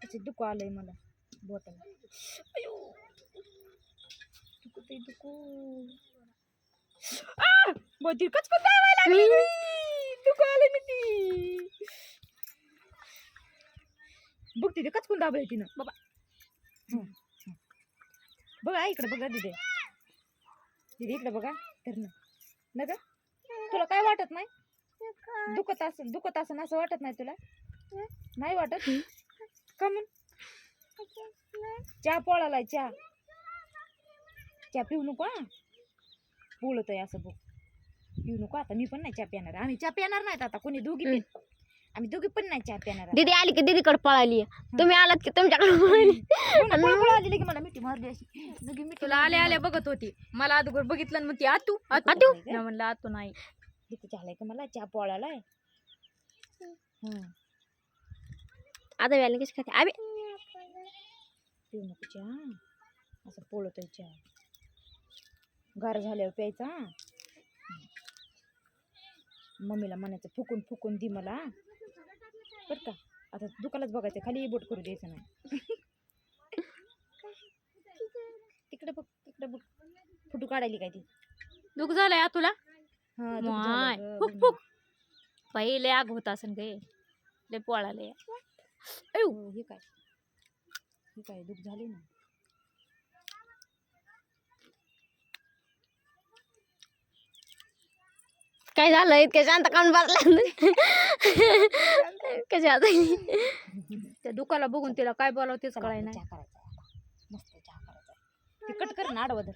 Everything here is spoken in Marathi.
त्याचे दुखू आलंय मला बोटाला. अयो दुखू बोटी कचकन दाबायला लागली. दुखू आलंय ना ती. बघ तिथे कचकून दाबलंय तिनं बाबा. बघा इकडे बघा तिथे तिथे इकडे बघा तर ना ग तुला काय वाटत नाही? दुखत असेल असं वाटत नाही तुला? नाही वाटत का? मग चहा पोळालाय. चहा पिऊ नको. पोळत आहे असं बघ. पिऊ नको आता. मी पण नाही चहा पिणार. आम्ही चहा पिणार नाहीत आता कोणी दोघी. आम्ही दोघी पण नाही चहा पिणार. दीदी आली की दीदीकडे पळाली. तुम्ही आलात की तुमच्याकडे आली की मला मिठी मारली अशी. तुला आल्या आल्या बघत होती. मला अगोदर बघितलं मग ती आतू म्हणलं आतू नाही. तिथे झालंय का मला चहा पोळालाय. आता व्यायला कशी खाते आम्ही. पिऊ नको चहा. असं पोळतोय चहा. गार झाल्यावर प्यायचा. मम्मीला म्हणायचं फुकून फुकून दी मला बरं का. आता दुकानच बघायचं खाली बोट करू द्यायचं नाही. तिकडे बघ फोटो काढायली काय ती. दुःख झालंय तुला? फुक फुक पहिले आग होत असन गे. लय पोळाले. हे काय दुःख झाले ना. काय झालं इतक्या शांत काऊन बसला? कशा त्या दुकाला बघून तिला काय बोलावं तेच कळाय नाही. मस्त चहा करायचा. ती कट कर ना आडवं धर.